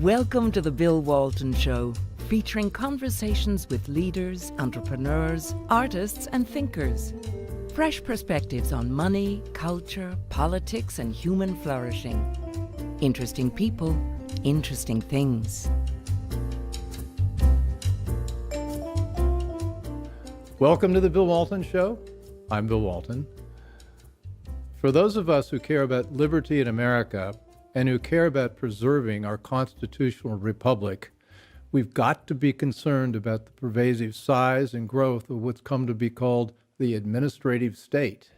Welcome to the Bill Walton Show, featuring conversations with leaders, entrepreneurs, artists, and thinkers. Fresh perspectives on money, culture, politics, and human flourishing. Interesting people, interesting things. Welcome to the Bill Walton Show. I'm Bill Walton. For those of us who care about liberty in America and who care about preserving our constitutional republic, we've got to be concerned about the pervasive size and growth of what's come to be called the administrative state.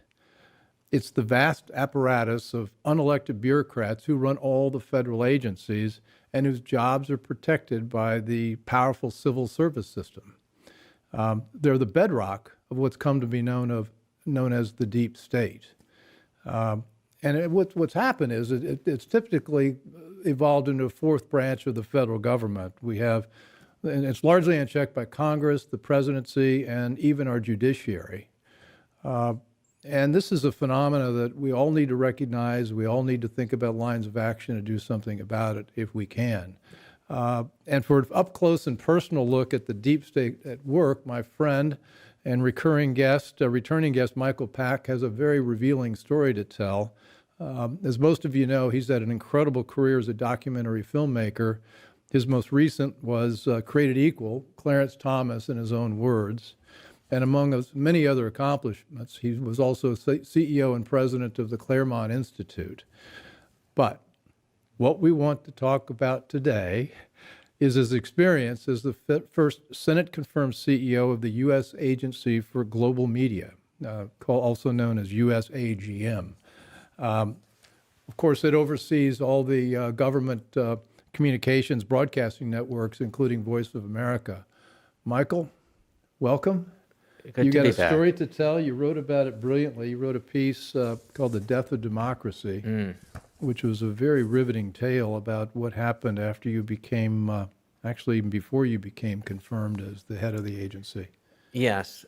It's the vast apparatus of unelected bureaucrats who run all the federal agencies and whose jobs are protected by the powerful civil service system. They're the bedrock of what's come to be known as the deep state. What's happened is it's typically evolved into a fourth branch of the federal government. And it's largely unchecked by Congress, the presidency, and even our judiciary. And this is a phenomena that we all need to recognize. We all need to think about lines of action and do something about it if we can. And for an up-close and personal look at the deep state at work, my friend and returning guest Michael Pack has a very revealing story to tell. As most of you know, he's had an incredible career as a documentary filmmaker. His most recent was Created Equal, Clarence Thomas in his own words. And among many other accomplishments, he was also CEO and president of the Claremont Institute. But what we want to talk about today is his experience as the first Senate-confirmed CEO of the U.S. Agency for Global Media, also known as USAGM. Of course, it oversees all the government communications broadcasting networks, including Voice of America. Michael, welcome. You got a story to tell. You wrote about it brilliantly. You wrote a piece called The Death of Democracy, which was a very riveting tale about what happened after you became, actually even before you became confirmed as the head of the agency. Yes,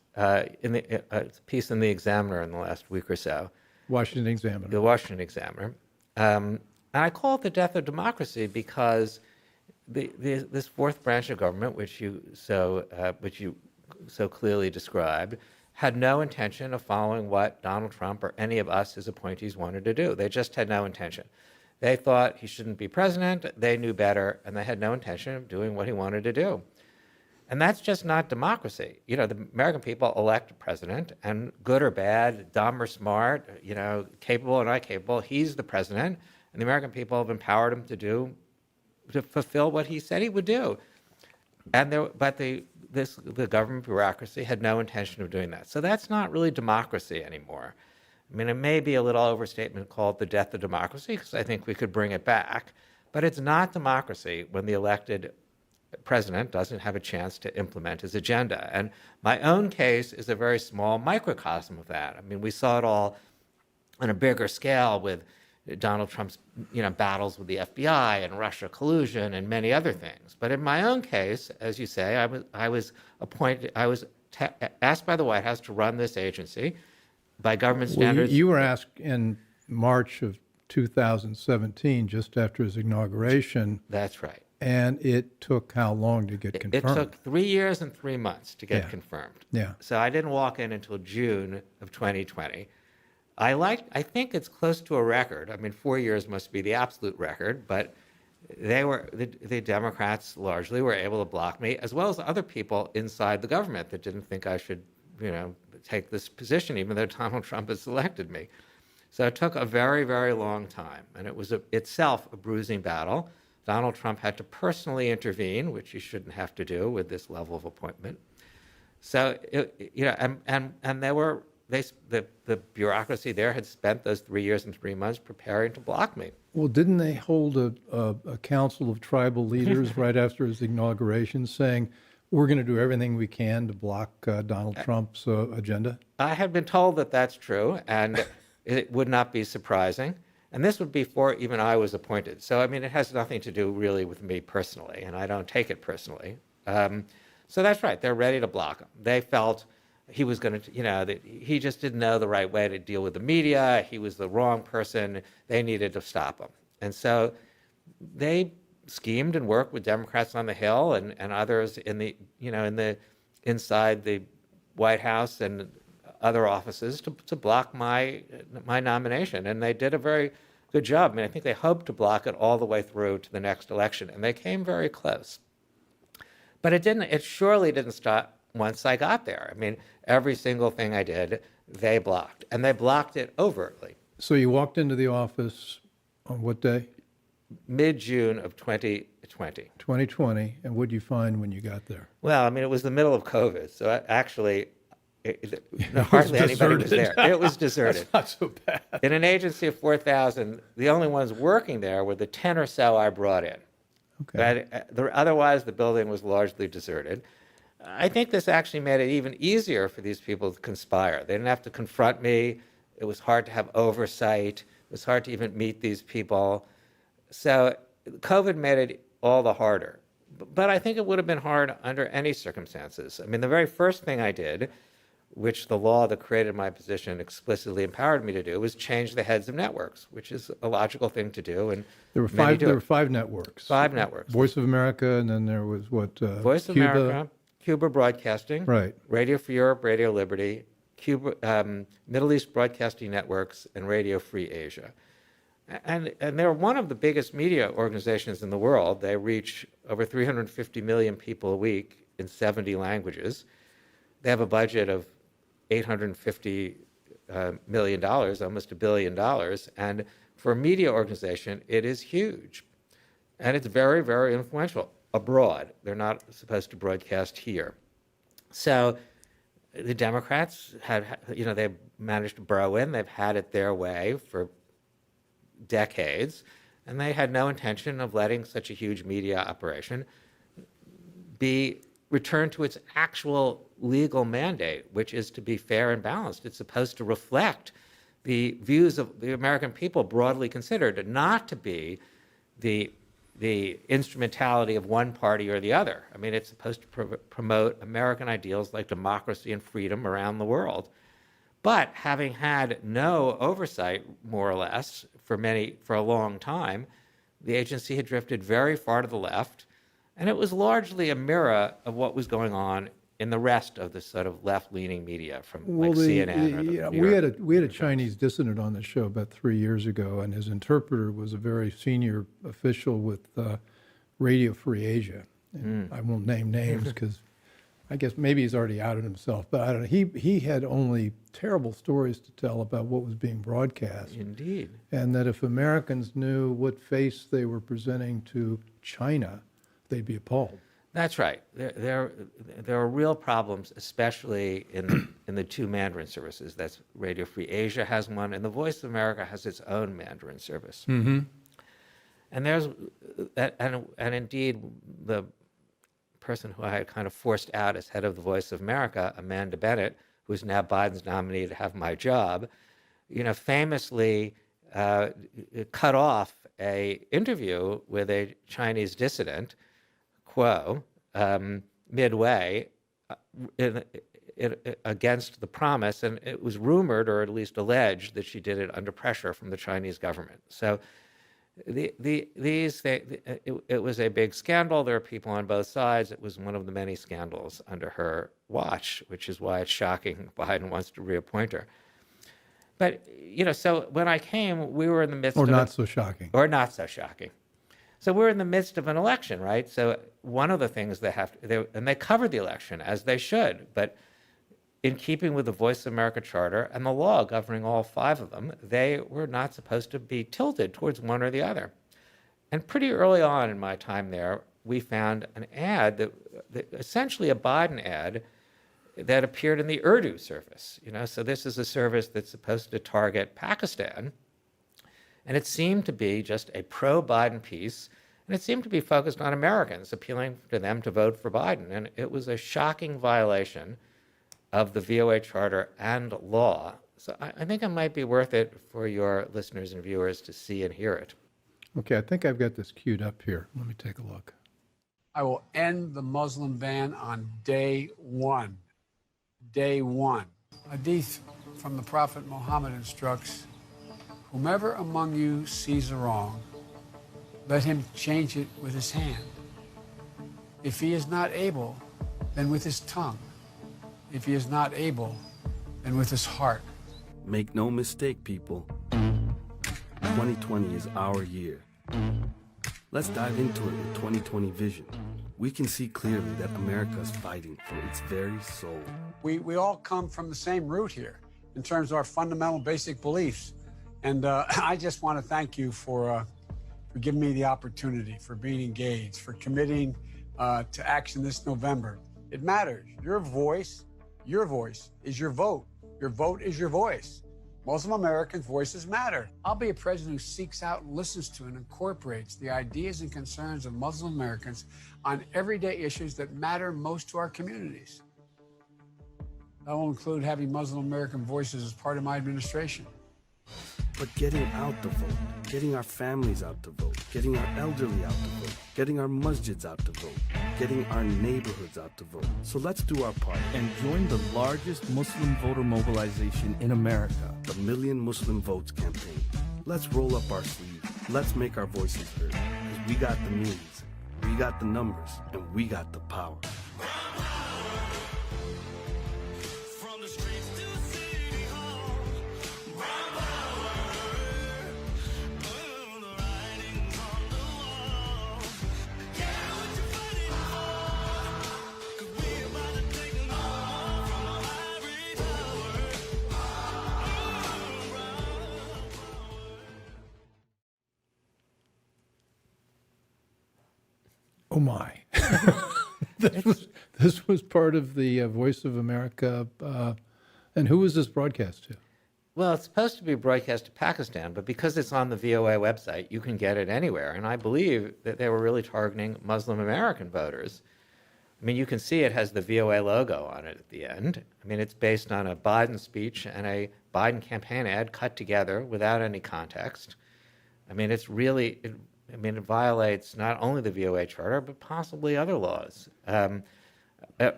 in the piece in the Examiner in the last week or so. Washington Examiner. The Washington Examiner. And I call it the death of democracy because this fourth branch of government, which you so clearly described, had no intention of following what Donald Trump or any of us as appointees wanted to do. They just had no intention. They thought he shouldn't be president. They knew better, and they had no intention of doing what he wanted to do. And that's just not democracy. You know, the American people elect a president, and good or bad, dumb or smart, capable or not capable, he's the president, and the American people have empowered him to fulfill what he said he would do. And the government bureaucracy had no intention of doing that. So that's not really democracy anymore. I mean, it may be a little overstatement called the death of democracy, because I think we could bring it back, but it's not democracy when the elected president doesn't have a chance to implement his agenda. And my own case is a very small microcosm of that. I mean, we saw it all on a bigger scale with Donald Trump's battles with the FBI and Russia collusion and many other things. But in my own case, as you say, I was asked by the White House to run this agency by government standards. You were asked in March of 2017, just after his inauguration. That's right. And it took how long to get confirmed? It took 3 years and 3 months to get confirmed. Yeah. So I didn't walk in until June of 2020. I think it's close to a record. I mean, 4 years must be the absolute record, but the Democrats largely were able to block me, as well as other people inside the government that didn't think I should, take this position, even though Donald Trump has selected me. So it took a very, very long time, and it was itself a bruising battle. Donald Trump had to personally intervene, which he shouldn't have to do with this level of appointment. So, the bureaucracy there had spent those 3 years and 3 months preparing to block me. Well, didn't they hold a council of tribal leaders right after his inauguration saying, we're going to do everything we can to block Donald Trump's agenda? I had been told that that's true, and it would not be surprising. And this would be before even I was appointed. So, I mean, it has nothing to do really with me personally, and I don't take it personally. So that's right. They're ready to block him. They felt he was going to, that he just didn't know the right way to deal with the media. He was the wrong person. They needed to stop him. And so they schemed and worked with Democrats on the Hill and others in the, inside the White House and other offices to block my nomination. And they did a very good job. I mean, I think they hoped to block it all the way through to the next election, and they came very close. But it surely didn't stop once I got there. I mean, every single thing I did, they blocked, and they blocked it overtly. So you walked into the office on what day? Mid-June of 2020. 2020, and what did you find when you got there? Well, I mean, it was the middle of COVID, so actually, hardly anybody was there. It was deserted. That's not so bad. In an agency of 4,000, the only ones working there were the 10 or so I brought in. Okay. But otherwise, the building was largely deserted. I think this actually made it even easier for these people to conspire. They didn't have to confront me. It was hard to have oversight. It was hard to even meet these people. So COVID made it all the harder. But I think it would have been hard under any circumstances. I mean, the very first thing I did, which the law that created my position explicitly empowered me to do, was change the heads of networks, which is a logical thing to do. And There were five networks. 5 networks. Voice of America, and then there was what? Voice of Cuba. America, Cuba Broadcasting, Right. Radio Free Europe, Radio Liberty, Cuba, Middle East Broadcasting Networks, and Radio Free Asia. And they're one of the biggest media organizations in the world. They reach over 350 million people a week in 70 languages. They have a budget of $850 million, almost $1 billion. And for a media organization, it is huge. And it's very, very influential abroad. They're not supposed to broadcast here. So the Democrats they've managed to burrow in. They've had it their way for decades, and they had no intention of letting such a huge media operation be returned to its actual legal mandate, which is to be fair and balanced. It's supposed to reflect the views of the American people broadly considered, not to be the instrumentality of one party or the other. I mean, it's supposed to promote American ideals like democracy and freedom around the world. But having had no oversight, more or less, for a long time, the agency had drifted very far to the left, and it was largely a mirror of what was going on in the rest of the sort of left-leaning media, from CNN. Or the we had a Chinese dissident on the show about 3 years ago, and his interpreter was a very senior official with Radio Free Asia. And I won't name names because I guess maybe he's already outed himself, but I don't know. He had only terrible stories to tell about what was being broadcast. Indeed. And that if Americans knew what face they were presenting to China, they'd be appalled. That's right. There are real problems, especially in the 2 Mandarin services. That's Radio Free Asia has one, and the Voice of America has its own Mandarin service. Mm-hmm. And indeed, the person who I had kind of forced out as head of the Voice of America, Amanda Bennett, who's now Biden's nominee to have my job, famously cut off a interview with a Chinese dissident, Kuo, midway, against the promise, and it was rumored, or at least alleged, that she did it under pressure from the Chinese government. So it was a big scandal. There are people on both sides. It was one of the many scandals under her watch, which is why it's shocking Biden wants to reappoint her. But, so when I came, we were in the midst of... Or not so shocking. So we're in the midst of an election, right? So one of the things and they covered the election, as they should, but in keeping with the Voice of America Charter and the law governing all 5 of them, they were not supposed to be tilted towards one or the other. And pretty early on in my time there, we found an ad that essentially a Biden ad that appeared in the Urdu service. So this is a service that's supposed to target Pakistan. And it seemed to be just a pro-Biden piece, and it seemed to be focused on Americans, appealing to them to vote for Biden. And it was a shocking violation of the VOA Charter and law. So I think it might be worth it for your listeners and viewers to see and hear it. Okay, I think I've got this queued up here. Let me take a look. I will end the Muslim ban on day 1. Day 1. Hadith from the Prophet Muhammad instructs, whomever among you sees a wrong, let him change it with his hand. If he is not able, then with his tongue. If he is not able, then with his heart. Make no mistake, people. 2020 is our year. Let's dive into it with 2020 vision. We can see clearly that America is fighting for its very soul. We all come from the same root here in terms of our fundamental basic beliefs. And I just want to thank you for giving me the opportunity, for being engaged, for committing to action this November. It matters. Your voice is your vote. Your vote is your voice. Muslim Americans' voices matter. I'll be a president who seeks out and listens to and incorporates the ideas and concerns of Muslim Americans on everyday issues that matter most to our communities. That will include having Muslim American voices as part of my administration. But getting out to vote, getting our families out to vote, getting our elderly out to vote, getting our masjids out to vote, getting our neighborhoods out to vote. So let's do our part and join the largest Muslim voter mobilization in America, the Million Muslim Votes campaign. Let's roll up our sleeves. Let's make our voices heard. Because we got the means, we got the numbers, and we got the power. Oh my. This was part of the Voice of America. And who was this broadcast to? Well, it's supposed to be broadcast to Pakistan, but because it's on the VOA website, you can get it anywhere. And I believe that they were really targeting Muslim American voters. I mean, you can see it has the VOA logo on it at the end. I mean, it's based on a Biden speech and a Biden campaign ad cut together without any context. I mean, it's really, it violates not only the VOA charter, but possibly other laws.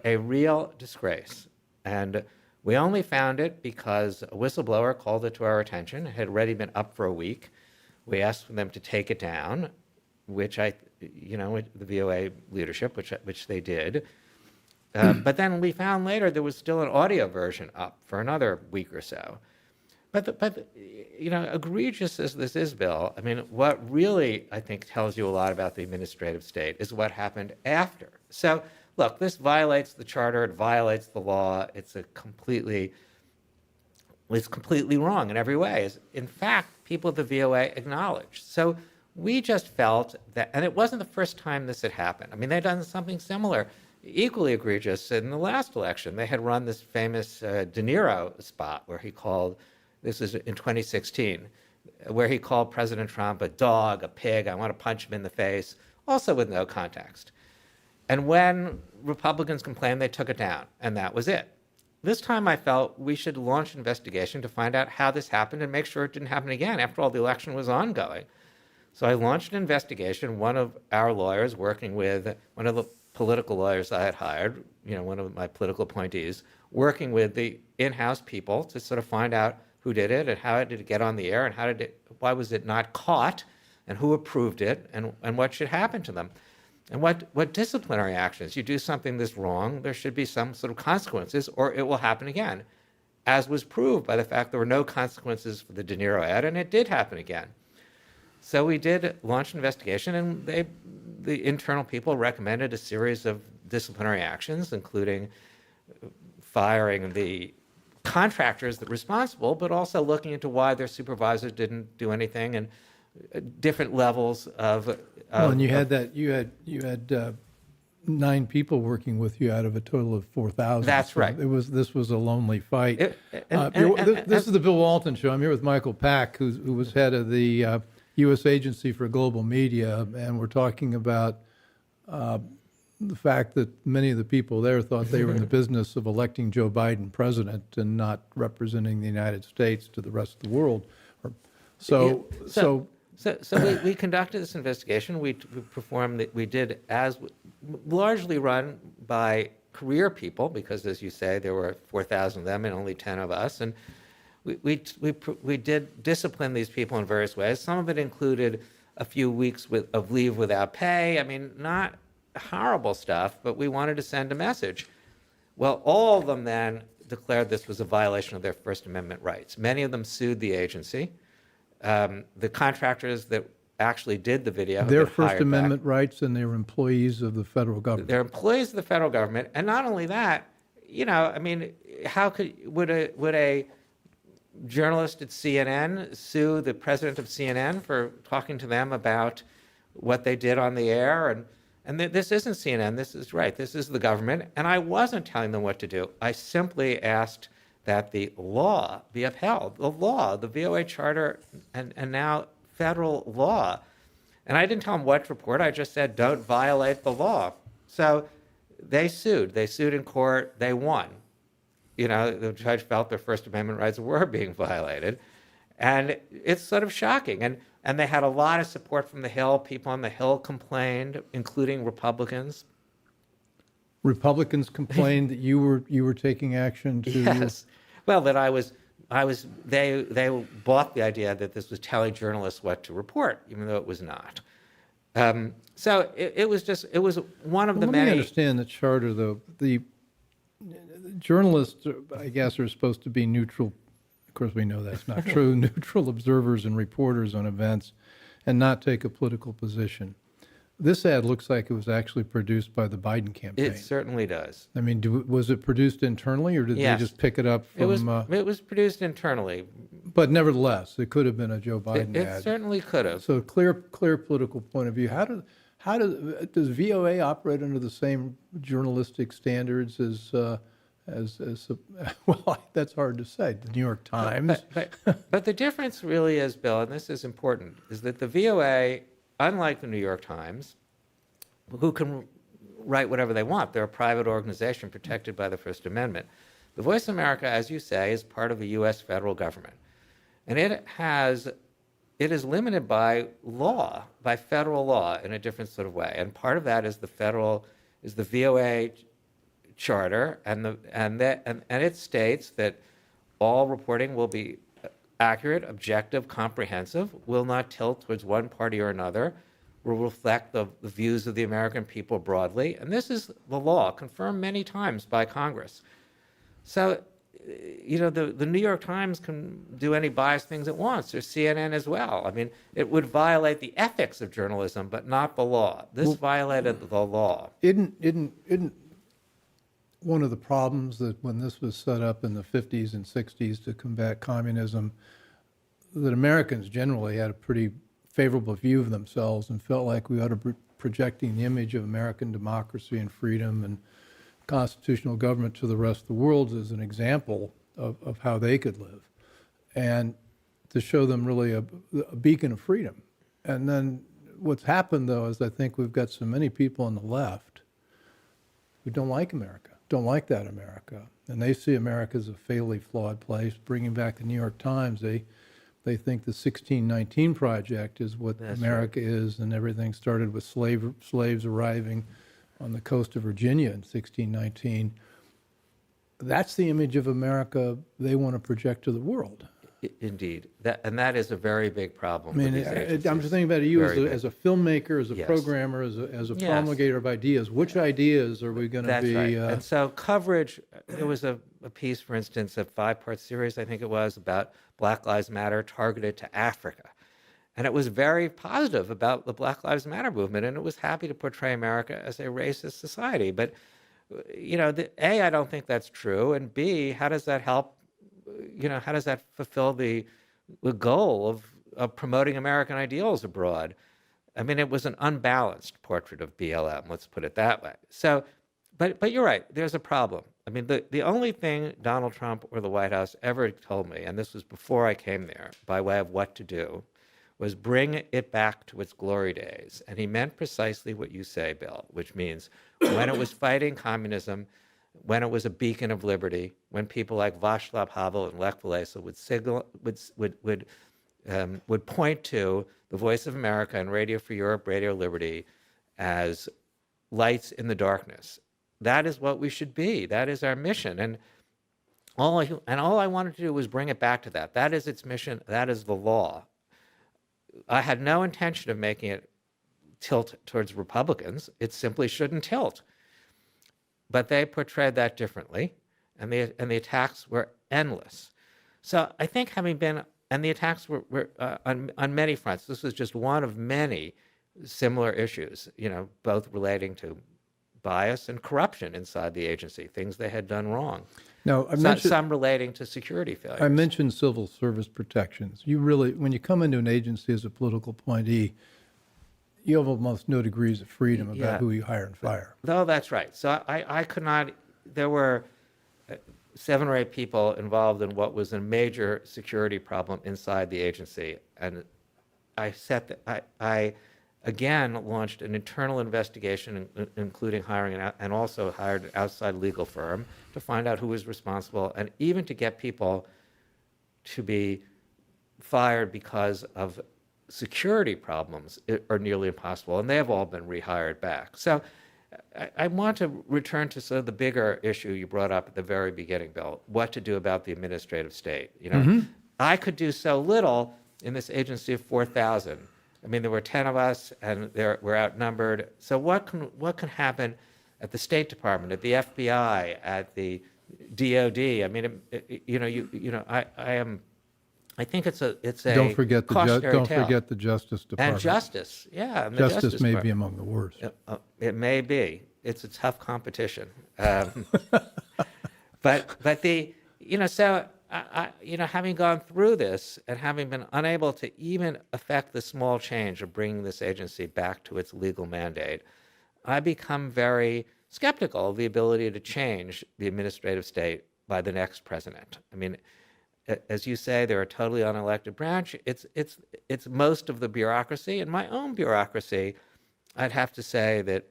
A real disgrace. And we only found it because a whistleblower called it to our attention. It had already been up for a week. We asked for them to take it down, which the VOA leadership, which they did. But then we found later there was still an audio version up for another week or so. But egregious as this is, Bill, I mean, what really, I think, tells you a lot about the administrative state is what happened after. So, look, this violates the charter, it violates the law, it's completely wrong in every way. In fact, people at the VOA acknowledged. So we just felt that, and it wasn't the first time this had happened. I mean, they'd done something similar, equally egregious in the last election. They had run this famous De Niro spot where he called, this is in 2016, where he called President Trump a dog, a pig, I want to punch him in the face, also with no context. And when Republicans complained, they took it down, and that was it. This time I felt we should launch an investigation to find out how this happened and make sure it didn't happen again. After all, the election was ongoing. So I launched an investigation. One of our lawyers, working with one of the political lawyers I had hired, one of my political appointees, working with the in-house people to sort of find out who did it and how did it get on the air and why was it not caught and who approved it and what should happen to them. And what disciplinary actions, you do something this wrong, there should be some sort of consequences or it will happen again, as was proved by the fact there were no consequences for the De Niro ad, and it did happen again. So we did launch an investigation, and the internal people recommended a series of disciplinary actions, including firing the contractors that were responsible, but also looking into why their supervisors didn't do anything and different levels of. Well, and you had 9 people working with you out of a total of 4,000. That's right. This was a lonely fight. This is the Bill Walton Show. I'm here with Michael Pack, who was head of the U.S. Agency for Global Media, and we're talking about the fact that many of the people there thought they were in the business of electing Joe Biden president and not representing the United States to the rest of the world. So we conducted this investigation. We performed. We did as largely run by career people because, as you say, there were 4,000 of them and only 10 of us, and we did discipline these people in various ways. Some of it included a few weeks of leave without pay. I mean, not horrible stuff, but we wanted to send a message. Well, all of them then declared this was a violation of their First Amendment rights. Many of them sued the agency. The contractors that actually did the video have Their been hired First back. Amendment rights, and they were employees of the federal government. They're employees of the federal government, and not only that, I mean, would a journalist at CNN sue the president of CNN for talking to them about what they did on the air? And this isn't CNN. This is the government, and I wasn't telling them what to do. I simply asked that the law be upheld, the law, the VOA charter, and now federal law. And I didn't tell them what to report. I just said, don't violate the law. So they sued. They sued in court. They won. The judge felt their First Amendment rights were being violated. And it's sort of shocking. And they had a lot of support from the Hill. People on the Hill complained, including Republicans. Republicans complained that you were taking action to... Yes. Well, that they bought the idea that this was telling journalists what to report, even though it was not. So it was one of the many... Let me understand the charter, though. The journalists, I guess, are supposed to be neutral. Of course, we know that's not true. Neutral observers and reporters on events and not take a political position. This ad looks like it was actually produced by the Biden campaign. It certainly does. I mean, was it produced internally, or did Yes. they just pick it up from... It was produced internally. But nevertheless, it could have been a Joe Biden It ad. certainly could have. So clear political point of view. Does VOA operate under the same journalistic standards as well, that's hard to say. The New York Times. But the difference really is, Bill, and this is important, is that the VOA, unlike the New York Times, who can write whatever they want, they're a private organization protected by the First Amendment. The Voice of America, as you say, is part of the U.S. federal government. And it is limited by law, by federal law, in a different sort of way. And part of that is the VOA charter, and it states that all reporting will be accurate, objective, comprehensive, will not tilt towards one party or another, will reflect the views of the American people broadly. And this is the law, confirmed many times by Congress. So, the New York Times can do any biased things it wants, or CNN as well. I mean, it would violate the ethics of journalism, but not the law. This violated the law. Isn't one of the problems that when this was set up in the 50s and 60s to combat communism, that Americans generally had a pretty favorable view of themselves and felt like we ought to be projecting the image of American democracy and freedom and constitutional government to the rest of the world as an example of how they could live, and to show them really a beacon of freedom. And then what's happened, though, is I think we've got so many people on the left who don't like America, don't like that America, and they see America as a fatally flawed place. Bringing back the New York Times, they think the 1619 Project is what That's America is, and everything started with slaves arriving on the coast of Virginia in 1619. That's the image of America they want to project to the world. Indeed. That is a very big problem. I mean, I'm just thinking about you as a filmmaker, as a Yes. programmer, as a Yes. promulgator of ideas. Which ideas are we going to That's be... right. And so coverage, there was a piece, for instance, a 5-part series, I think it was, about Black Lives Matter targeted to Africa. And it was very positive about the Black Lives Matter movement, and it was happy to portray America as a racist society. But, A, I don't think that's true, and B, how does that help, how does that fulfill the goal of promoting American ideals abroad? I mean, it was an unbalanced portrait of BLM, let's put it that way. So, but you're right, there's a problem. I mean, the only thing Donald Trump or the White House ever told me, and this was before I came there, by way of what to do, was bring it back to its glory days. And he meant precisely what you say, Bill, which means when it was fighting communism, when it was a beacon of liberty, when people like Václav Havel and Lech Walesa would point to the Voice of America and Radio Free Europe, Radio Liberty as lights in the darkness. That is what we should be. That is our mission. And all I wanted to do was bring it back to that. That is its mission. That is the law. I had no intention of making it tilt towards Republicans. It simply shouldn't tilt. But they portrayed that differently, and the attacks were endless. So I think having been, and the attacks were on many fronts. This was just one of many similar issues, both relating to bias and corruption inside the agency, things they had done wrong. Now, Some relating to security failures. I mentioned civil service protections. You really, when you come into an agency as a political appointee, you have almost no degrees of freedom about who you hire and fire. No, that's right. So I could not, there were 7 or 8 people involved in what was a major security problem inside the agency. And I again launched an internal investigation, including hiring and also hired an outside legal firm to find out who was responsible, and even to get people to be fired because of security problems are nearly impossible, and they have all been rehired back. So I want to return to sort of the bigger issue you brought up at the very beginning, Bill, what to do about the administrative state. I could do so little in this agency of 4,000. I mean, there were 10 of us, and we're outnumbered. So what can happen at the State Department, at the FBI, at the DOD? I mean, I think it's a Don't forget cautionary tale. the Justice Department. And justice, yeah. And the Justice may be Department. among the worst. It may be. It's a tough competition. But the, so, having gone through this and having been unable to even affect the small change of bringing this agency back to its legal mandate, I become very skeptical of the ability to change the administrative state by the next president. I mean, as you say, they're a totally unelected branch. It's most of the bureaucracy. And my own bureaucracy, I'd have to say that,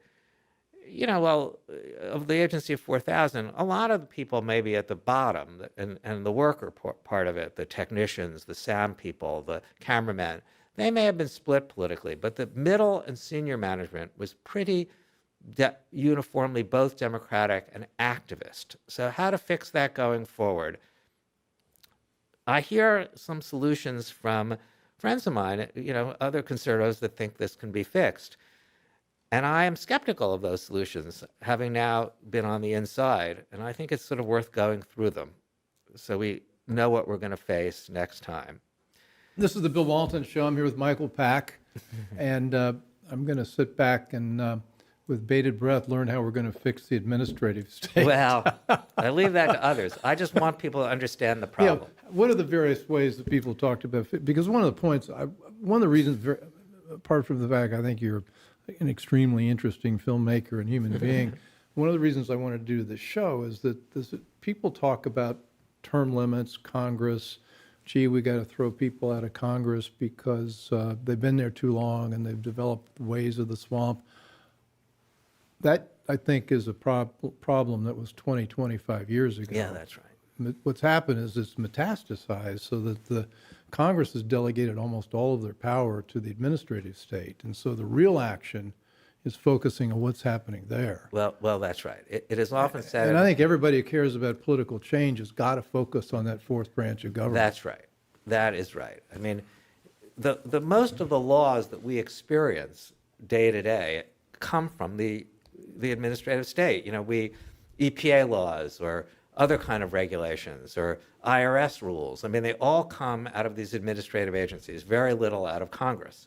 of the agency of 4,000, a lot of the people maybe at the bottom and the worker part of it, the technicians, the sound people, the cameramen, they may have been split politically, but the middle and senior management was pretty uniformly both Democratic and activist. So how to fix that going forward? I hear some solutions from friends of mine, other conservatives that think this can be fixed. And I am skeptical of those solutions, having now been on the inside. And I think it's sort of worth going through them so we know what we're going to face next time. This is the Bill Walton Show. I'm here with Michael Pack, and I'm going to sit back and, with bated breath, learn how we're going to fix the administrative state. Well, I leave that to others. I just want people to understand the problem. What are the various ways that people talked about? Because one of the points, one of the reasons, apart from the fact I think you're an extremely interesting filmmaker and human being, one of the reasons I wanted to do this show is that people talk about term limits, Congress. Gee, we got to throw people out of Congress because they've been there too long and they've developed ways of the swamp. That, I think, is a problem that was 20, 25 years ago. Yeah, that's right. What's happened is it's metastasized so that the Congress has delegated almost all of their power to the administrative state. And so the real action is focusing on what's happening there. Well, that's right. It is often said. And I think everybody who cares about political change has got to focus on that fourth branch of government. That's right. That is right. I mean, the most of the laws that we experience day to day come from the administrative state. EPA laws or other kind of regulations or IRS rules. I mean, they all come out of these administrative agencies, very little out of Congress.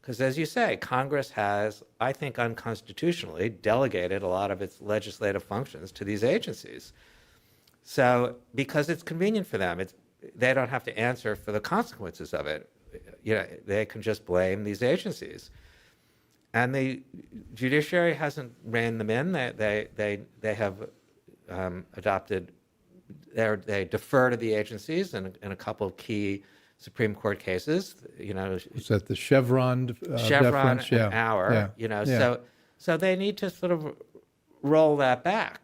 Because as you say, Congress has, I think unconstitutionally, delegated a lot of its legislative functions to these agencies. So, because it's convenient for them, they don't have to answer for the consequences of it. They can just blame these agencies. And the judiciary hasn't reined them in. They have adopted, they defer to the agencies in a couple of key Supreme Court cases. Is that the Chevron deference? Yeah. An hour. Yeah. So they need to sort of roll that back.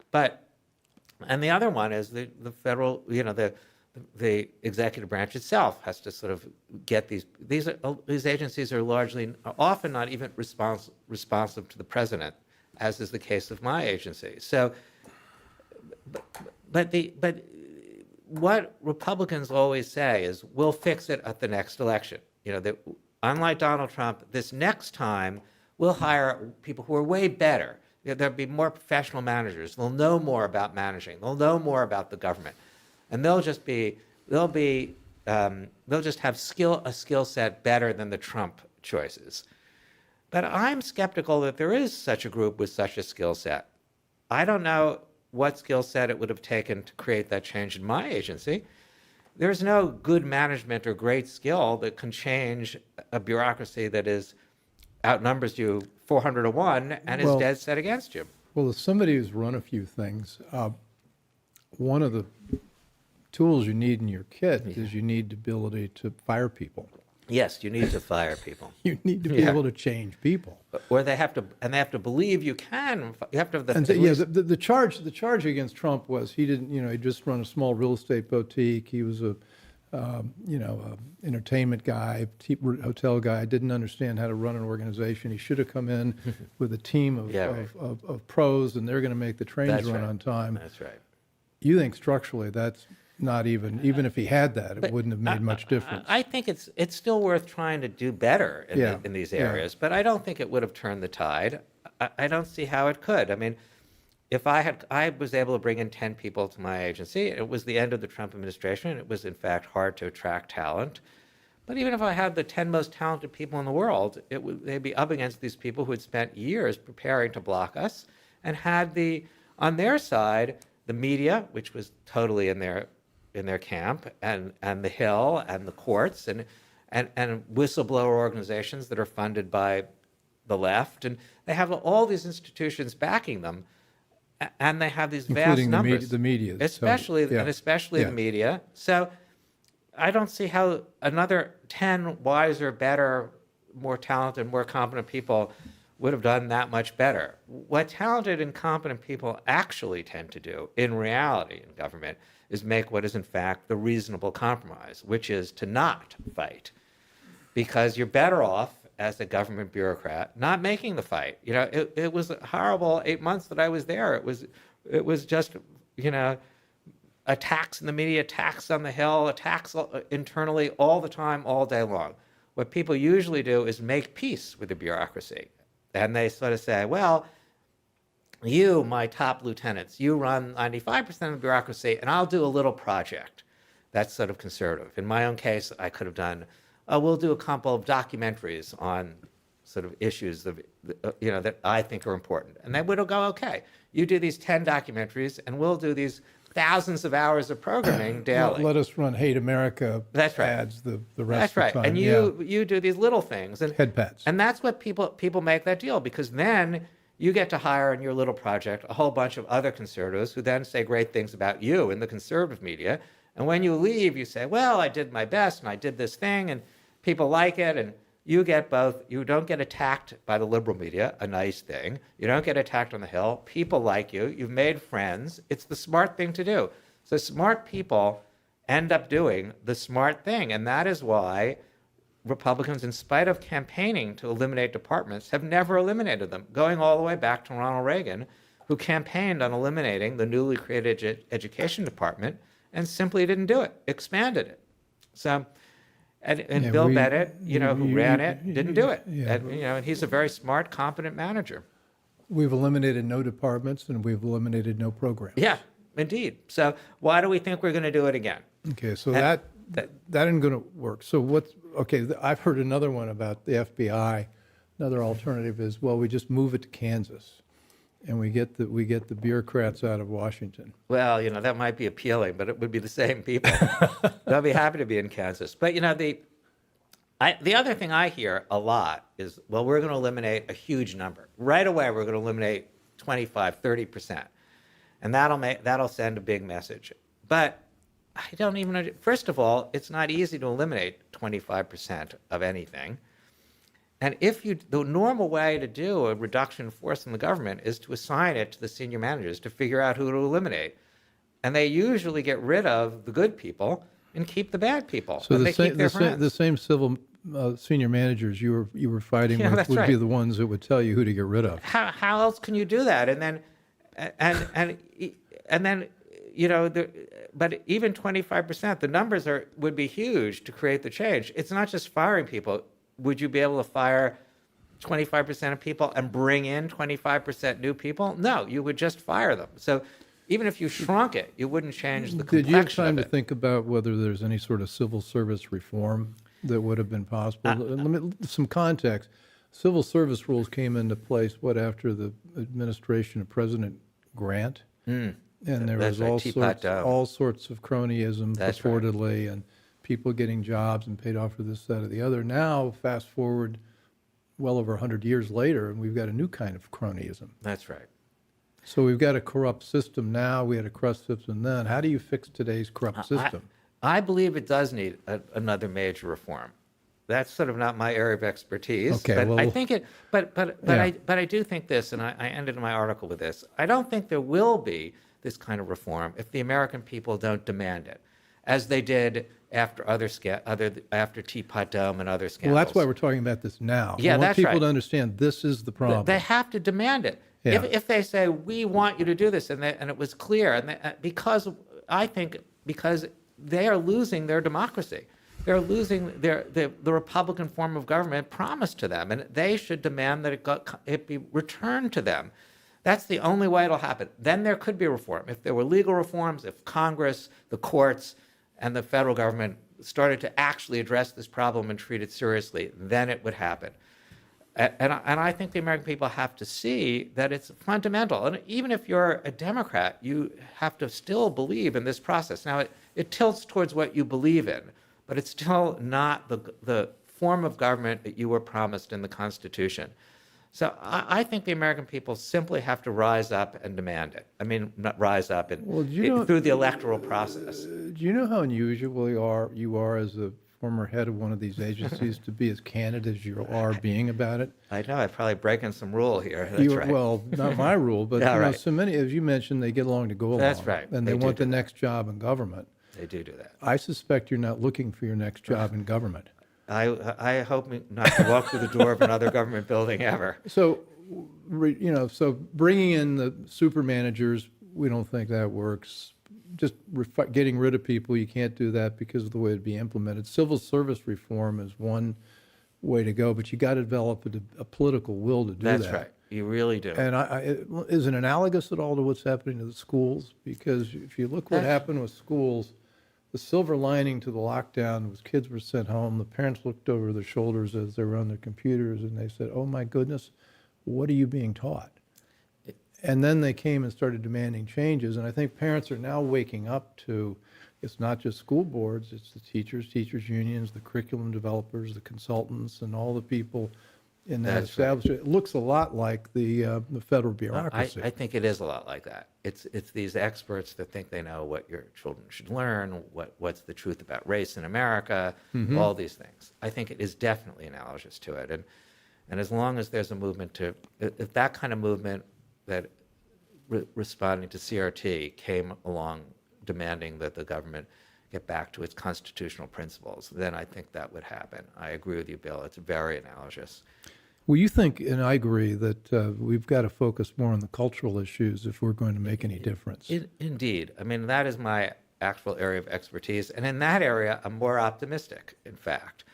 And the other one is the federal, the executive branch itself has to sort of get these agencies are often not even responsive to the president, as is the case of my agency. So, but what Republicans always say is, we'll fix it at the next election. unlike Donald Trump, this next time we'll hire people who are way better. There'll be more professional managers. They'll know more about managing. They'll know more about the government, and they'll just have a skill set better than the Trump choices. But I'm skeptical that there is such a group with such a skill set. I don't know what skill set it would have taken to create that change in my agency. There's no good management or great skill that can change a bureaucracy that outnumbers you 400 to 1 and is dead set against you. Well, as somebody who's run a few things, one of the tools you need in your kit is you need the ability to fire people. Yes, you need to fire people. You need to be able to change people. Or they have to believe you can. You have to have the. And the charge against Trump was he didn't, he just run a small real estate boutique. He was a entertainment guy, hotel guy, didn't understand how to run an organization. He should have come in with a team of pros, and they're going to make the trains run on time. That's right. You think structurally that's not even if he had that, it wouldn't have made much difference. I think it's still worth trying to do better in these areas, but I don't think it would have turned the tide. I don't see how it could. I mean, if I was able to bring in 10 people to my agency. It was the end of the Trump administration. It was, in fact, hard to attract talent. But even if I had the 10 most talented people in the world, they'd be up against these people who had spent years preparing to block us and had on their side, the media, which was totally in their camp, and the Hill and the courts and whistleblower organizations that are funded by the left. And they have all these institutions backing them. And they have these vast numbers, the media, especially the media. So I don't see how another 10 wiser, better, more talented, more competent people would have done that much better. What talented and competent people actually tend to do in reality in government is make what is in fact the reasonable compromise, which is to not fight, because you're better off as a government bureaucrat, not making the fight. It was a horrible 8 months that I was there. It was just, attacks in the media, attacks on the Hill, attacks internally all the time, all day long. What people usually do is make peace with the bureaucracy. And they sort of say, well, you, my top lieutenants, you run 95% of the bureaucracy, and I'll do a little project. That's sort of conservative. In my own case, I could have done we'll do a couple of documentaries on sort of issues that I think are important. And they would go, okay, you do these 10 documentaries, and we'll do these thousands of hours of programming daily. Let us run Hate America ads the rest of the time. And you do these little things. And head pats. And that's what people make that deal, because then you get to hire in your little project a whole bunch of other conservatives who then say great things about you in the conservative media. And when you leave, you say, well, I did my best, and I did this thing, and people like it, and you get both. You don't get attacked by the liberal media, a nice thing. You don't get attacked on the Hill. People like you. You've made friends. It's the smart thing to do. So smart people end up doing the smart thing, and that is why Republicans, in spite of campaigning to eliminate departments, have never eliminated them, going all the way back to Ronald Reagan, who campaigned on eliminating the newly created education department and simply didn't do it, expanded it. So. And Bill Bennett, who ran it, didn't do it. Yeah, and he's a very smart, competent manager. We've eliminated no departments, and we've eliminated no programs. Yeah, indeed. So why do we think we're going to do it again? Okay, so that isn't going to work. So I've heard another one about the FBI. Another alternative is, well, we just move it to Kansas, and we get the bureaucrats out of Washington. Well, that might be appealing, but it would be the same people. They'll be happy to be in Kansas. But the other thing I hear a lot is, well, we're going to eliminate a huge number right away. We're going to eliminate 25, 30%, and that'll send a big message. But I don't even. First of all, it's not easy to eliminate 25% of anything. And the normal way to do a reduction in force in the government is to assign it to the senior managers to figure out who to eliminate. And they usually get rid of the good people and keep the bad people. So the same civil senior managers you were fighting with would be the ones that would tell you who to get rid of. How else can you do that? And then but even 25%, the numbers would be huge to create the change. It's not just firing people. would you be able to fire 25% of people and bring in 25% new people? No, you would just fire them. So even if you shrunk it, you wouldn't change the complexion Did you have time of to it. think about whether there's any sort of civil service reform that would have been possible? Some context. Civil service rules came into place, after the administration of President Grant? And there That's was right, all sorts of cronyism That's right. purportedly, and people getting jobs and paid off for this, that, or the other. Now, fast forward well over 100 years later, and we've got a new kind of cronyism. That's right. So we've got a corrupt system now, we had a corrupt system then. How do you fix today's corrupt system? I believe it does need another major reform. That's sort of not my area of expertise. Okay, but well, I think it. But yeah. I do think this, and I ended my article with this. I don't think there will be this kind of reform if the American people don't demand it, as they did after after Teapot Dome and other scandals. Well, that's why we're talking about this now. Yeah, we want that's people right. to understand this is the problem. They have to demand it. Yeah. If they say we want you to do this, and it was clear, and because they are losing their democracy, they're losing the Republican form of government promised to them, and they should demand that it be returned to them. That's the only way it'll happen. Then there could be reform. If there were legal reforms, if Congress, the courts, and the federal government started to actually address this problem and treat it seriously, then it would happen. And I think the American people have to see that it's fundamental. And even if you're a Democrat, you have to still believe in this process. Now, it tilts towards what you believe in, but it's still not the form of government that you were promised in the Constitution. So I think the American people simply have to rise up and demand it. I mean, not rise up through the electoral process. Do you know how unusual you are as a former head of one of these agencies to be as candid as you are being about it? I know, I'm probably breaking some rule here. That's right. Well, not my rule, but Yeah, right. so many, as you mentioned, they get along to go along. That's right. And They they do want the do that. next job in government. They do that. I suspect you're not looking for your next job in government. I hope not to walk through the door of another government building ever. So, so bringing in the super managers, we don't think that works. Just getting rid of people, you can't do that because of the way it'd be implemented. Civil service reform is one way to go, but you got to develop a political will to do that. That's right. You really do. And is it analogous at all to what's happening to the schools? Because if you look what happened with schools, the silver lining to the lockdown was kids were sent home. The parents looked over their shoulders as they were on their computers and they said, "Oh my goodness, what are you being taught?" And then they came and started demanding changes. And I think parents are now waking up to, it's not just school boards, it's the teachers unions, the curriculum developers, the consultants, and all the people in that That's right. establishment. It looks a lot like the federal I bureaucracy. think it is a lot like that. It's these experts that think they know what your children should learn, what's the truth about race in America, all these things. I think it is definitely analogous to it. And as long as there's a movement if that kind of movement that responding to CRT came along demanding that the government get back to its constitutional principles, then I think that would happen. I agree with you, Bill. It's very analogous. Well, you think, and I agree, that we've got to focus more on the cultural issues if we're going to make any difference. Indeed. I mean, that is my actual area of expertise. And in that area, I'm more optimistic, in fact.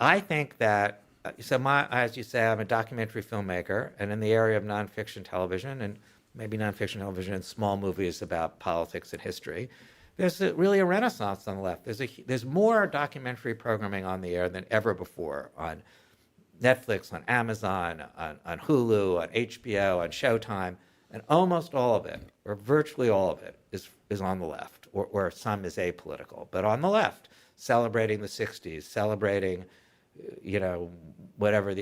I think that, as you say, I'm a documentary filmmaker, and in the area of nonfiction television, and maybe nonfiction television and small movies about politics and history, there's really a renaissance on the left. There's more documentary programming on the air than ever before on Netflix, on Amazon, on Hulu, on HBO, on Showtime, and almost all of it, or virtually all of it, is on the left, or some is apolitical, but on the left, celebrating the 60s, celebrating, whatever,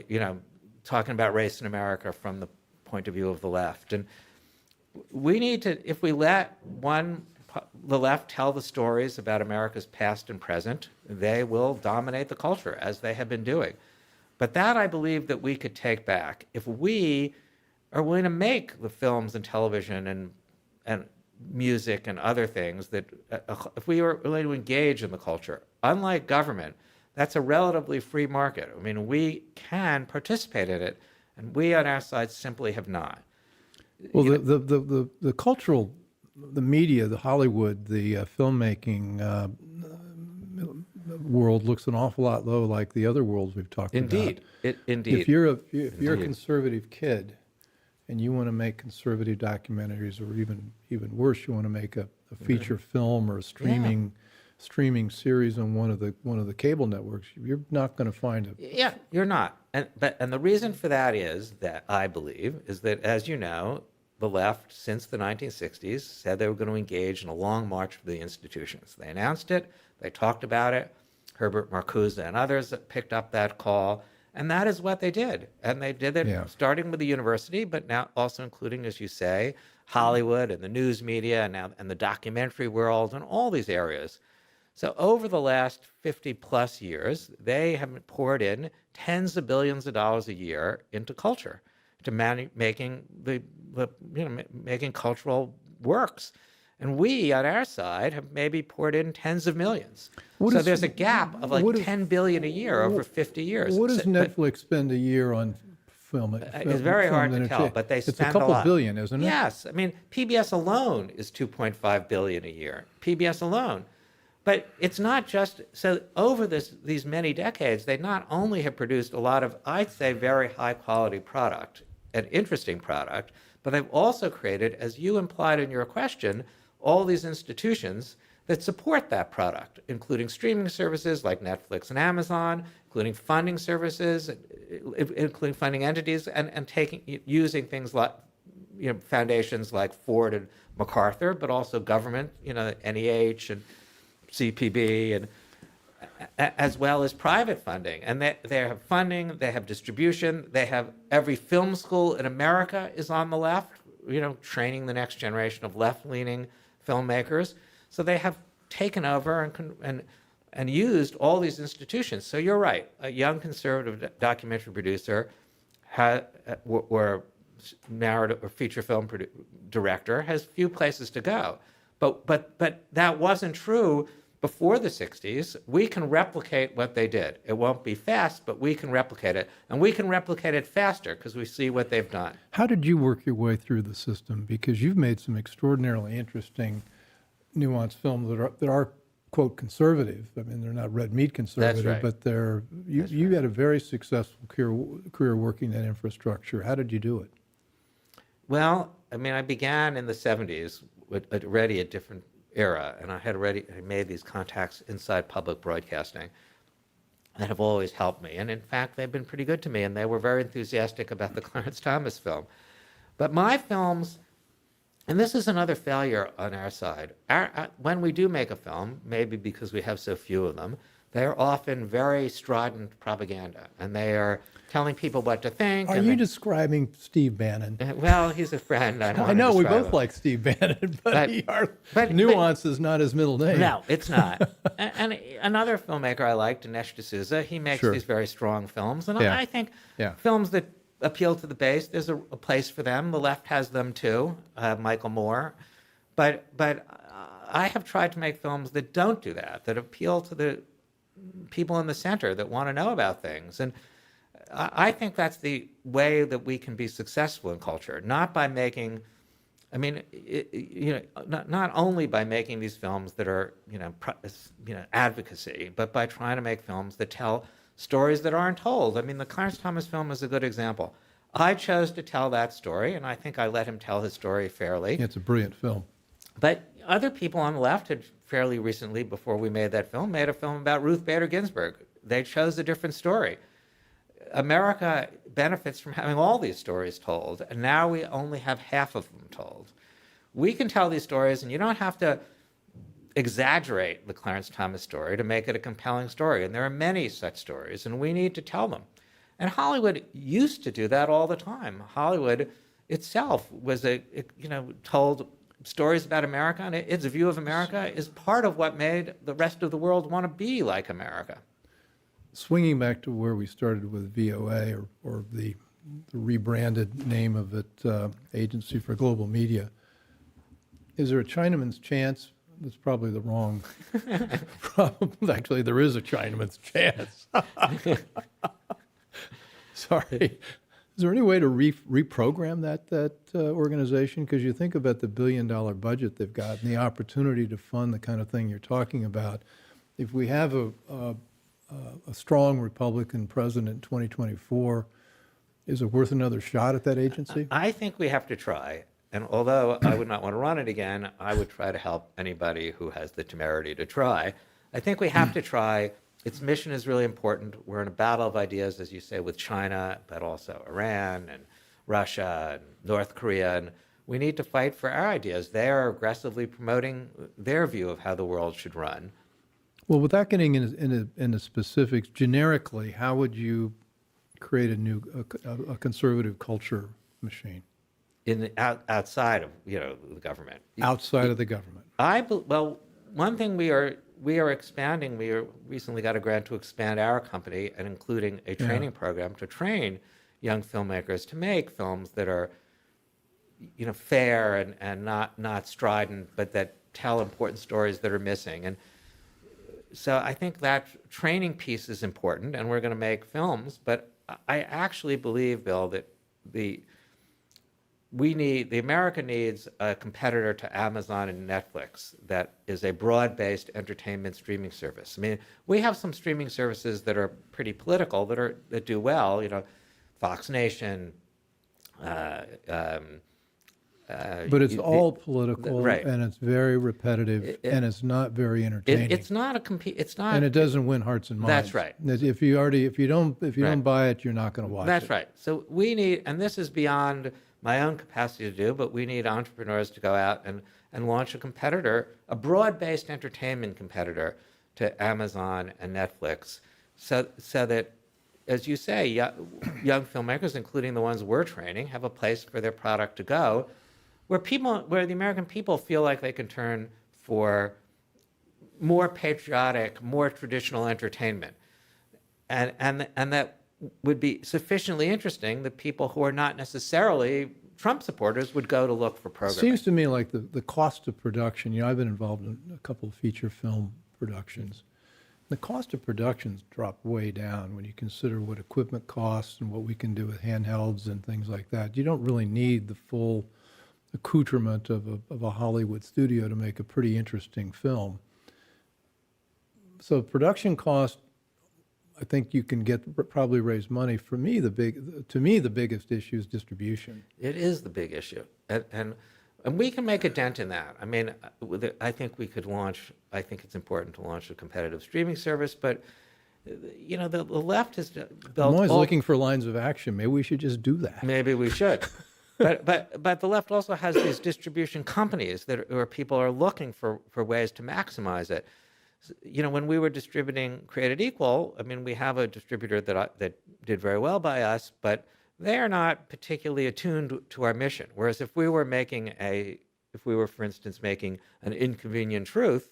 talking about race in America from the point of view of the left. And we need to, if we let the left tell the stories about America's past and present, they will dominate the culture, as they have been doing. But that, I believe, that we could take back if we are willing to make the films and television and music and other things that, if we are willing to engage in the culture. Unlike government, that's a relatively free market. I mean, we can participate in it, and we on our side simply have not. Well, the cultural, the media, the Hollywood, the filmmaking, world looks an awful lot, though, like the other worlds we've talked Indeed, about. indeed. If you're a Indeed. conservative kid and you want to make conservative documentaries, or even worse, you want to make a feature film or a streaming series on one of the cable networks, you're not going to find it. Yeah, you're not. And the reason for that is that, I believe, is that, as you know, the left, since the 1960s, said they were going to engage in a long march for the institutions. They announced it. They talked about it. Herbert Marcuse and others picked up that call. And that is what they did. And they did it starting with the university, but now also including, as you say, Hollywood and the news media and the documentary world and all these areas. So over the last 50-plus years, they have poured in tens of billions of dollars a year into culture, to making making cultural works. And we, on our side, have maybe poured in tens of millions. So there's a gap of like $10 billion a year over 50 years. What does Netflix spend a year on film? It's very hard to tell, but they spend a lot. It's a couple billion, isn't it? Yes. I mean, PBS alone is $2.5 billion a year. PBS alone. But it's not just, so over these many decades, they not only have produced a lot of, I'd say, very high quality product, an interesting product, but they've also created, as you implied in your question, all these institutions that support that product, including streaming services like Netflix and Amazon, including funding services, including funding entities, and using things like foundations like Ford and MacArthur, but also government, NEH and CPB, and as well as private funding. And they have funding, they have distribution, they have every film school in America is on the left, training the next generation of left-leaning filmmakers. So they have taken over and used all these institutions. So you're right, a young conservative documentary producer or narrative or feature film director has few places to go. But that wasn't true before the 60s. We can replicate what they did. It won't be fast, but we can replicate it. And we can replicate it faster because we see what they've done. How did you work your way through the system? Because you've made some extraordinarily interesting, nuanced films that are quote, conservative. I mean, they're not red meat conservative, That's right. but you had a very successful career working that infrastructure. How did you do it? Well, I mean, I began in the 70s already a different era, and I made these contacts inside public broadcasting that have always helped me. And in fact, they've been pretty good to me, and they were very enthusiastic about the Clarence Thomas film. But my films, and this is another failure on our side, when we do make a film, maybe because we have so few of them, they are often very strident propaganda, and they are telling people what to think. Are you describing Steve Bannon? Well, he's a friend. I know, we both like Steve Bannon, but Nuance is not his middle name. No, it's not. and another filmmaker I like, Dinesh D'Souza, he makes these very strong films, and I think films that appeal to the base, there's a place for them. The left has them too, Michael Moore. But I have tried to make films that don't do that appeal to the people in the center that want to know about things. And I think that's the way that we can be successful in culture, not by making, not only by making these films that are, advocacy, but by trying to make films that tell stories that aren't told. I mean, the Clarence Thomas film is a good example. I chose to tell that story, and I think I let him tell his story fairly. It's a brilliant film. But other people on the left had fairly recently, before we made that film, made a film about Ruth Bader Ginsburg. They chose a different story. America benefits from having all these stories told, and now we only have half of them told. We can tell these stories, and you don't have to exaggerate the Clarence Thomas story to make it a compelling story. And there are many such stories, and we need to tell them. And Hollywood used to do that all the time. Hollywood itself was told stories about America, and its view of America is part of what made the rest of the world want to be like America. Swinging back to where we started with VOA, or the rebranded name of it, Agency for Global Media, is there a Chinaman's chance? That's probably the wrong problem. Actually, there is a Chinaman's chance. Sorry. Is there any way to reprogram that organization? Because you think about the $1 billion budget they've got and the opportunity to fund the kind of thing you're talking about. if we have a strong Republican president in 2024, is it worth another shot at that agency? I think we have to try. And although I would not want to run it again, I would try to help anybody who has the temerity to try. I think we have to try. Its mission is really important. We're in a battle of ideas, as you say, with China, but also Iran and Russia and North Korea. And we need to fight for our ideas. They are aggressively promoting their view of how the world should run. Well, without getting into specifics, generically, how would you create a conservative culture machine? Outside of the government. Outside of the government. Well, one thing we are expanding. We recently got a grant to expand our company and including a training program to train young filmmakers to make films that are, fair and not strident, but that tell important stories that are missing. And so I think that training piece is important, and we're going to make films. But I actually believe, Bill, that America needs a competitor to Amazon and Netflix that is a broad-based entertainment streaming service. I mean, we have some streaming services that are pretty political that do well. Fox Nation. But it's all political, right. And it's very repetitive, and it's not very entertaining. It's not It's not. And it doesn't win hearts and minds. That's right. If you don't buy it, you're not going to watch it. That's right. So we need, and this is beyond my own capacity to do, but we need entrepreneurs to go out and launch a competitor, a broad-based entertainment competitor to Amazon and Netflix, so that, as you say, young filmmakers, including the ones we're training, have a place for their product to go, where the American people feel like they can turn for more patriotic, more traditional entertainment, and that would be sufficiently interesting that people who are not necessarily Trump supporters would go to look for programming. Seems to me like the cost of production. I've been involved in a couple of feature film productions. The cost of productions dropped way down when you consider what equipment costs and what we can do with handhelds and things like that. You don't really need the full accoutrement of a Hollywood studio to make a pretty interesting film. So production cost, I think you can probably raise money. To me, the biggest issue is distribution. It is the big issue, and we can make a dent in that. I mean, I think we could launch. I think it's important to launch a competitive streaming service, but the left has built. I'm always looking for lines of action. Maybe we should just do that. Maybe we should. But the left also has these distribution companies where people are looking for ways to maximize it. When we were distributing Created Equal, I mean, we have a distributor that did very well by us, but they are not particularly attuned to our mission. Whereas if we were, for instance, making an Inconvenient Truth,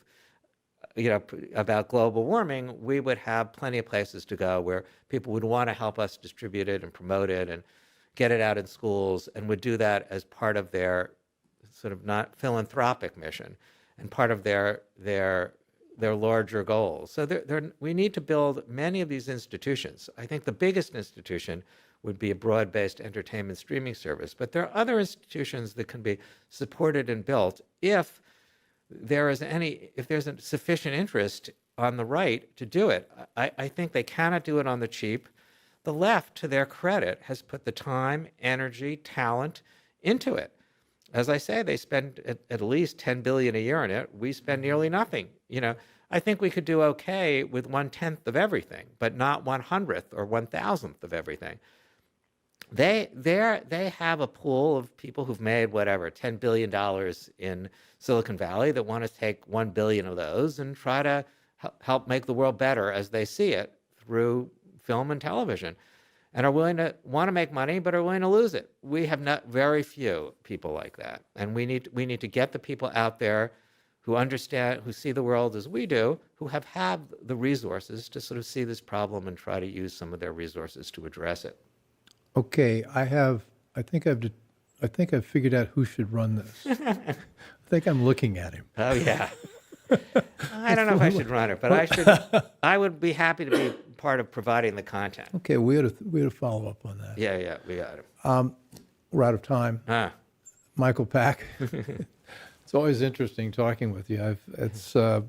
about global warming, we would have plenty of places to go where people would want to help us distribute it and promote it and get it out in schools, and would do that as part of their sort of not philanthropic mission and part of their larger goals. So we need to build many of these institutions. I think the biggest institution would be a broad-based entertainment streaming service, but there are other institutions that can be supported and built if there's a sufficient interest on the right to do it. I think they cannot do it on the cheap. The left, to their credit, has put the time, energy, talent into it. As I say, they spend at least $10 billion a year on it. We spend nearly nothing. I think we could do okay with 1/10 of everything, but not 1/100th or 1,000th of everything. They have a pool of people who've made $10 billion in Silicon Valley that want to take 1 billion of those and try to help make the world better as they see it through film and television, and are willing to want to make money, but are willing to lose it. We have very few people like that, and we need to get the people out there who understand, who see the world as we do, who have the resources to sort of see this problem and try to use some of their resources to address it. Okay, I think I've figured out who should run this. I think I'm looking at him. Oh yeah. I don't know if I should run it, but I would be happy to be part of providing the content. Okay, we ought to follow up on that. Yeah, we got it. We're out of time. Michael Pack, it's It's always interesting talking with you.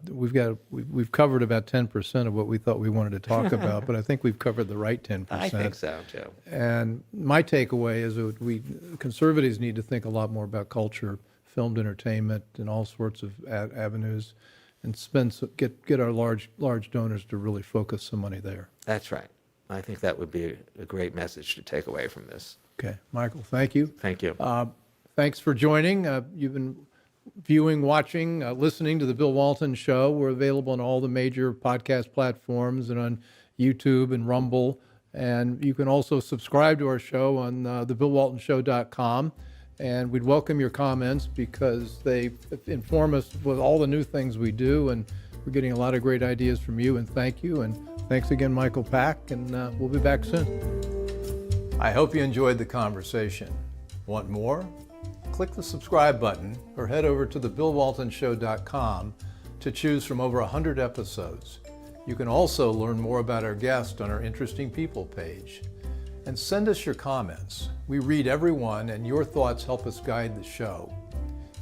We've covered about 10% of what we thought we wanted to talk about, but I think we've covered the right 10%. I think so, too. And my takeaway is that conservatives need to think a lot more about culture, filmed entertainment, and all sorts of avenues, and get our large donors to really focus some money there. That's right. I think that would be a great message to take away from this. Okay, Michael, thank you. Thank you. Thanks for joining. You've been viewing, watching, listening to The Bill Walton Show. We're available on all the major podcast platforms and on YouTube and Rumble. And you can also subscribe to our show on thebillwaltonshow.com. And we'd welcome your comments because they inform us with all the new things we do. And we're getting a lot of great ideas from you. And thank you. And thanks again, Michael Pack. And we'll be back soon. I hope you enjoyed the conversation. Want more? Click the subscribe button or head over to thebillwaltonshow.com to choose from over 100 episodes. You can also learn more about our guest on our Interesting People page. And send us your comments. We read every one, and your thoughts help us guide the show.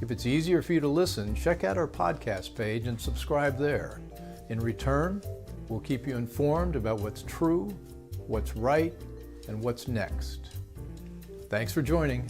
If it's easier for you to listen, check out our podcast page and subscribe there. In return, we'll keep you informed about what's true, what's right, and what's next. Thanks for joining.